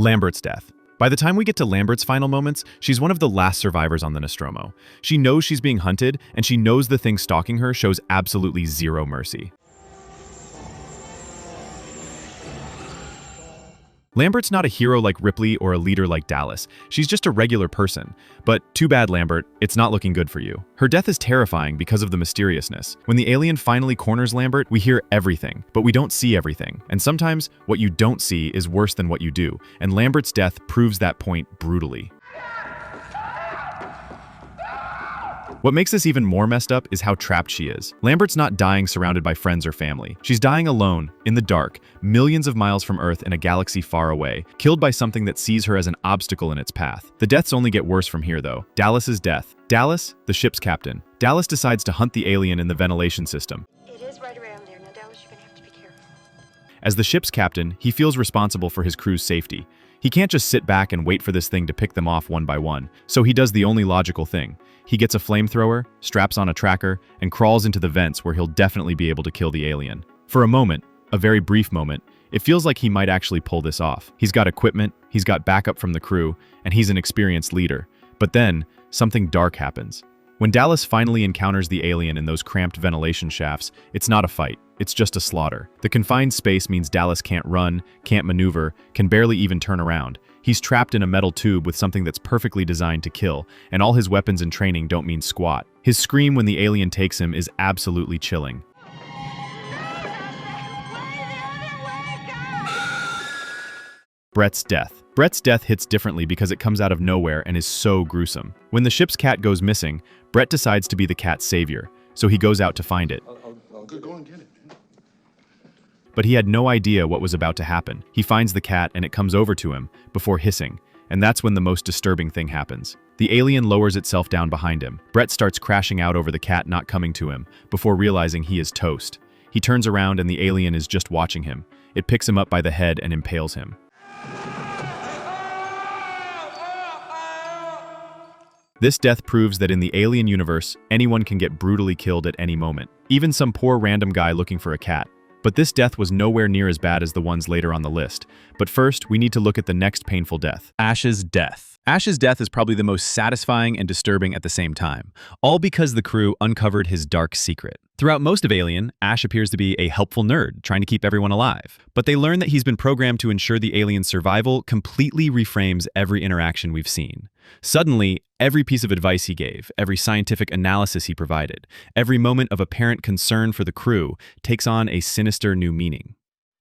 Lambert's death. By the time we get to Lambert's final moments, she's one of the last survivors on the Nostromo. She knows she's being hunted, and she knows the thing stalking her shows absolutely zero mercy. Lambert's not a hero like Ripley or a leader like Dallas. She's just a regular person. But too bad, Lambert, it's not looking good for you. Her death is terrifying because of the mysteriousness. When the alien finally corners Lambert, we hear everything, but we don't see everything. And sometimes, what you don't see is worse than what you do. And Lambert's death proves that point brutally. What makes this even more messed up is how trapped she is. Lambert's not dying surrounded by friends or family. She's dying alone, in the dark, millions of miles from Earth in a galaxy far away, killed by something that sees her as an obstacle in its path. The deaths only get worse from here, though. Dallas's death. Dallas, the ship's captain. Dallas decides to hunt the alien in the ventilation system. It is right around there. Now, Dallas, you're gonna have to be careful. As the ship's captain, he feels responsible for his crew's safety. He can't just sit back and wait for this thing to pick them off one by one, so he does the only logical thing. He gets a flamethrower, straps on a tracker, and crawls into the vents where he'll definitely be able to kill the alien. For a moment, a very brief moment, it feels like he might actually pull this off. He's got equipment, he's got backup from the crew, and he's an experienced leader. But then, something dark happens. When Dallas finally encounters the alien in those cramped ventilation shafts, it's not a fight, it's just a slaughter. The confined space means Dallas can't run, can't maneuver, can barely even turn around. He's trapped in a metal tube with something that's perfectly designed to kill, and all his weapons and training don't mean squat. His scream when the alien takes him is absolutely chilling. Brett's death. Brett's death hits differently because it comes out of nowhere and is so gruesome. When the ship's cat goes missing, Brett decides to be the cat's savior, so he goes out to find it. I'll go and get it. But he had no idea what was about to happen. He finds the cat and it comes over to him, before hissing, and that's when the most disturbing thing happens. The alien lowers itself down behind him. Brett starts crashing out over the cat not coming to him, before realizing he is toast. He turns around and the alien is just watching him. It picks him up by the head and impales him. This death proves that in the alien universe, anyone can get brutally killed at any moment. Even some poor random guy looking for a cat. But this death was nowhere near as bad as the ones later on the list. But first, we need to look at the next painful death. Ash's death. Ash's death is probably the most satisfying and disturbing at the same time, all because the crew uncovered his dark secret. Throughout most of Alien, Ash appears to be a helpful nerd, trying to keep everyone alive. But they learn that he's been programmed to ensure the alien's survival completely reframes every interaction we've seen. Suddenly, every piece of advice he gave, every scientific analysis he provided, every moment of apparent concern for the crew takes on a sinister new meaning.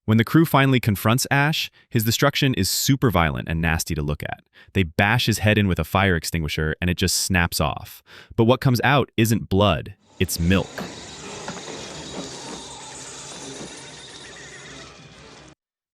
When the crew finally confronts Ash, his destruction is super violent and nasty to look at. They bash his head in with a fire extinguisher and it just snaps off. But what comes out isn't blood, it's milk.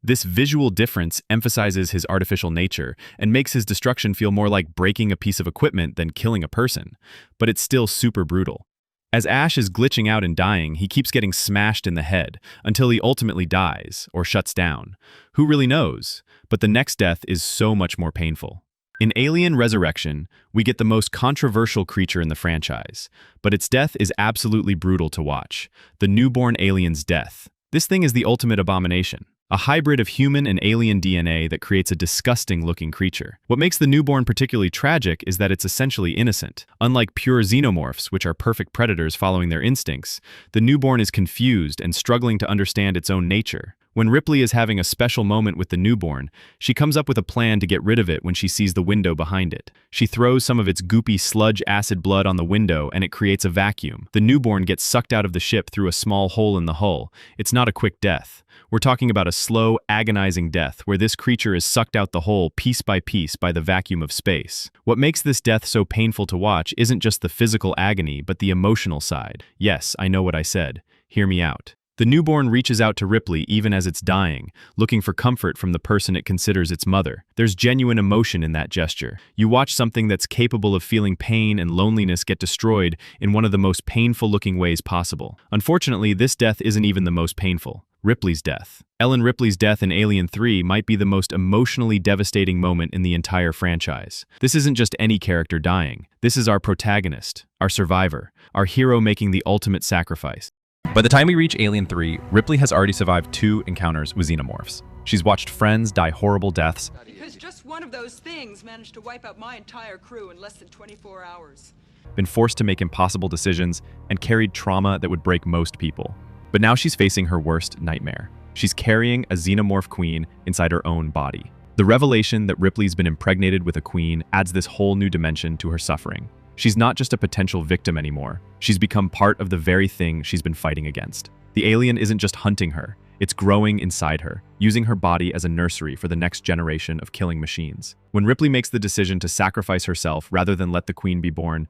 This visual difference emphasizes his artificial nature and makes his destruction feel more like breaking a piece of equipment than killing a person. But it's still super brutal. As Ash is glitching out and dying, he keeps getting smashed in the head until he ultimately dies or shuts down. Who really knows? But the next death is so much more painful. In Alien Resurrection, we get the most controversial creature in the franchise, but its death is absolutely brutal to watch. The newborn alien's death. This thing is the ultimate abomination. A hybrid of human and alien DNA that creates a disgusting-looking creature. What makes the newborn particularly tragic is that it's essentially innocent. Unlike pure xenomorphs, which are perfect predators following their instincts, the newborn is confused and struggling to understand its own nature. When Ripley is having a special moment with the newborn, she comes up with a plan to get rid of it when she sees the window behind it. She throws some of its goopy sludge acid blood on the window and it creates a vacuum. The newborn gets sucked out of the ship through a small hole in the hull. It's not a quick death. We're talking about a slow, agonizing death where this creature is sucked out the hole piece by the vacuum of space. What makes this death so painful to watch isn't just the physical agony, but the emotional side. Yes, I know what I said. Hear me out. The newborn reaches out to Ripley even as it's dying, looking for comfort from the person it considers its mother. There's genuine emotion in that gesture. You watch something that's capable of feeling pain and loneliness get destroyed in one of the most painful-looking ways possible. Unfortunately, this death isn't even the most painful. Ripley's death. Ellen Ripley's death in Alien 3 might be the most emotionally devastating moment in the entire franchise. This isn't just any character dying. This is our protagonist, our survivor, our hero making the ultimate sacrifice. By the time we reach Alien 3, Ripley has already survived 2 encounters with xenomorphs. She's watched friends die horrible deaths, Because just one of those things managed to wipe out my entire crew in less than 24 hours. been forced to make impossible decisions, and carried trauma that would break most people. But now she's facing her worst nightmare. She's carrying a xenomorph queen inside her own body. The revelation that Ripley's been impregnated with a queen adds this whole new dimension to her suffering. She's not just a potential victim anymore. She's become part of the very thing she's been fighting against. The alien isn't just hunting her, it's growing inside her, using her body as a nursery for the next generation of killing machines. When Ripley makes the decision to sacrifice herself rather than let the queen be born,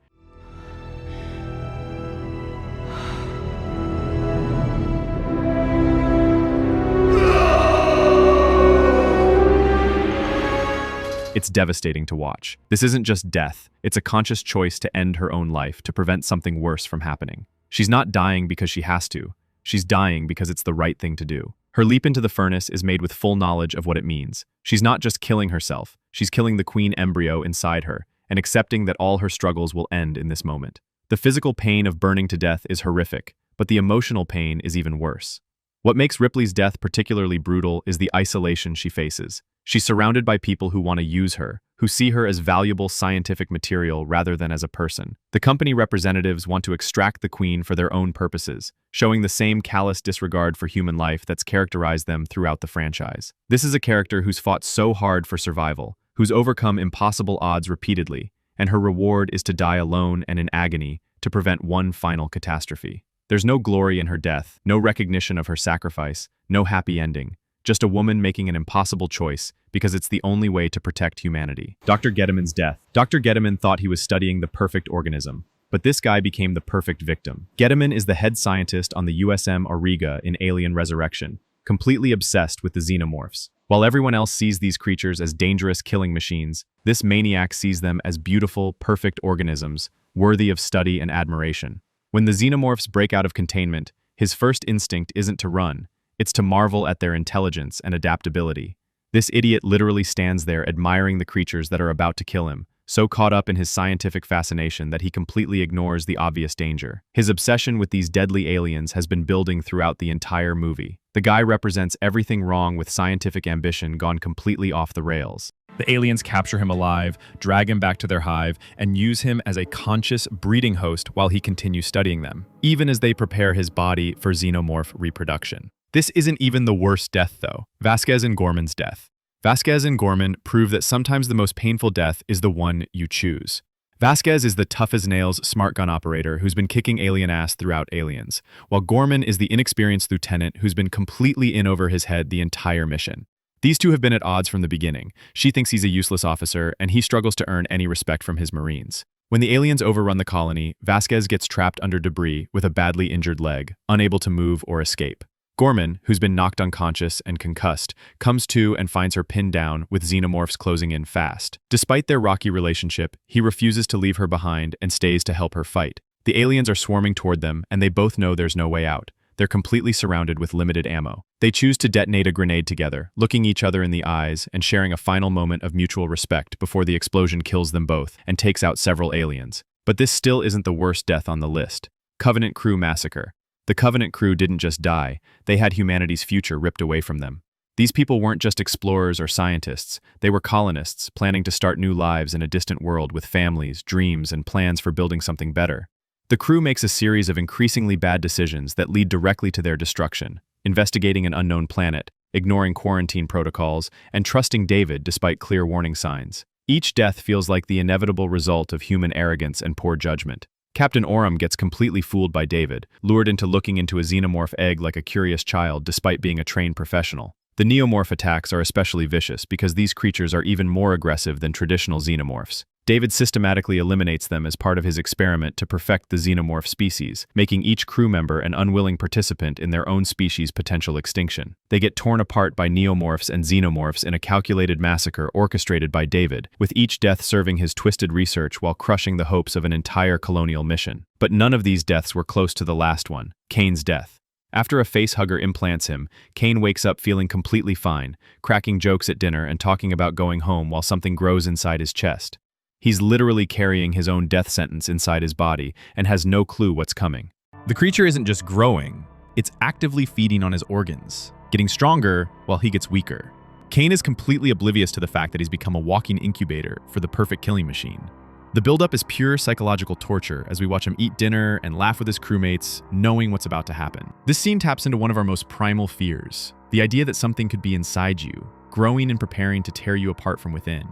it's devastating to watch. This isn't just death, it's a conscious choice to end her own life to prevent something worse from happening. She's not dying because she has to. She's dying because it's the right thing to do. Her leap into the furnace is made with full knowledge of what it means. She's not just killing herself, she's killing the queen embryo inside her, and accepting that all her struggles will end in this moment. The physical pain of burning to death is horrific, but the emotional pain is even worse. What makes Ripley's death particularly brutal is the isolation she faces. She's surrounded by people who want to use her, who see her as valuable scientific material rather than as a person. The company representatives want to extract the queen for their own purposes, showing the same callous disregard for human life that's characterized them throughout the franchise. This is a character who's fought so hard for survival, who's overcome impossible odds repeatedly, and her reward is to die alone and in agony to prevent one final catastrophe. There's no glory in her death, no recognition of her sacrifice, no happy ending. Just a woman making an impossible choice because it's the only way to protect humanity. Dr. Gedimine's death. Dr. Gedimine thought he was studying the perfect organism, but this guy became the perfect victim. Gedimine is the head scientist on the USM Auriga in Alien Resurrection, completely obsessed with the xenomorphs. While everyone else sees these creatures as dangerous killing machines, this maniac sees them as beautiful, perfect organisms, worthy of study and admiration. When the xenomorphs break out of containment, his first instinct isn't to run, it's to marvel at their intelligence and adaptability. This idiot literally stands there admiring the creatures that are about to kill him, so caught up in his scientific fascination that he completely ignores the obvious danger. His obsession with these deadly aliens has been building throughout the entire movie. The guy represents everything wrong with scientific ambition gone completely off the rails. The aliens capture him alive, drag him back to their hive, and use him as a conscious breeding host while he continues studying them, even as they prepare his body for xenomorph reproduction. This isn't even the worst death, though. Vasquez and Gorman's death. Vasquez and Gorman prove that sometimes the most painful death is the one you choose. Vasquez is the tough-as-nails smart gun operator who's been kicking alien ass throughout Aliens, while Gorman is the inexperienced lieutenant who's been completely in over his head the entire mission. These two have been at odds from the beginning. She thinks he's a useless officer, and he struggles to earn any respect from his Marines. When the aliens overrun the colony, Vasquez gets trapped under debris with a badly injured leg, unable to move or escape. Gorman, who's been knocked unconscious and concussed, comes to and finds her pinned down with xenomorphs closing in fast. Despite their rocky relationship, he refuses to leave her behind and stays to help her fight. The aliens are swarming toward them, and they both know there's no way out. They're completely surrounded with limited ammo. They choose to detonate a grenade together, looking each other in the eyes and sharing a final moment of mutual respect before the explosion kills them both and takes out several aliens. But this still isn't the worst death on the list. Covenant Crew Massacre. The Covenant crew didn't just die, they had humanity's future ripped away from them. These people weren't just explorers or scientists, they were colonists planning to start new lives in a distant world with families, dreams, and plans for building something better. The crew makes a series of increasingly bad decisions that lead directly to their destruction, investigating an unknown planet, ignoring quarantine protocols, and trusting David despite clear warning signs. Each death feels like the inevitable result of human arrogance and poor judgment. Captain Oram gets completely fooled by David, lured into looking into a xenomorph egg like a curious child despite being a trained professional. The neomorph attacks are especially vicious because these creatures are even more aggressive than traditional xenomorphs. David systematically eliminates them as part of his experiment to perfect the xenomorph species, making each crew member an unwilling participant in their own species' potential extinction. They get torn apart by neomorphs and xenomorphs in a calculated massacre orchestrated by David, with each death serving his twisted research while crushing the hopes of an entire colonial mission. But none of these deaths were close to the last one, Kane's death. After a facehugger implants him, Kane wakes up feeling completely fine, cracking jokes at dinner and talking about going home while something grows inside his chest. He's literally carrying his own death sentence inside his body and has no clue what's coming. The creature isn't just growing, it's actively feeding on his organs. getting stronger while he gets weaker. Kane is completely oblivious to the fact that he's become a walking incubator for the perfect killing machine. The buildup is pure psychological torture as we watch him eat dinner and laugh with his crewmates, knowing what's about to happen. This scene taps into one of our most primal fears, the idea that something could be inside you, growing and preparing to tear you apart from within.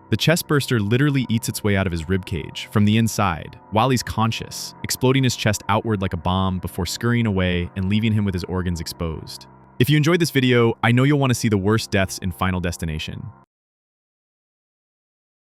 The chestburster literally eats its way out of his ribcage from the inside while he's conscious, exploding his chest outward like a bomb before scurrying away and leaving him with his organs exposed. If you enjoyed this video, I know you'll want to see the worst deaths in Final Destination.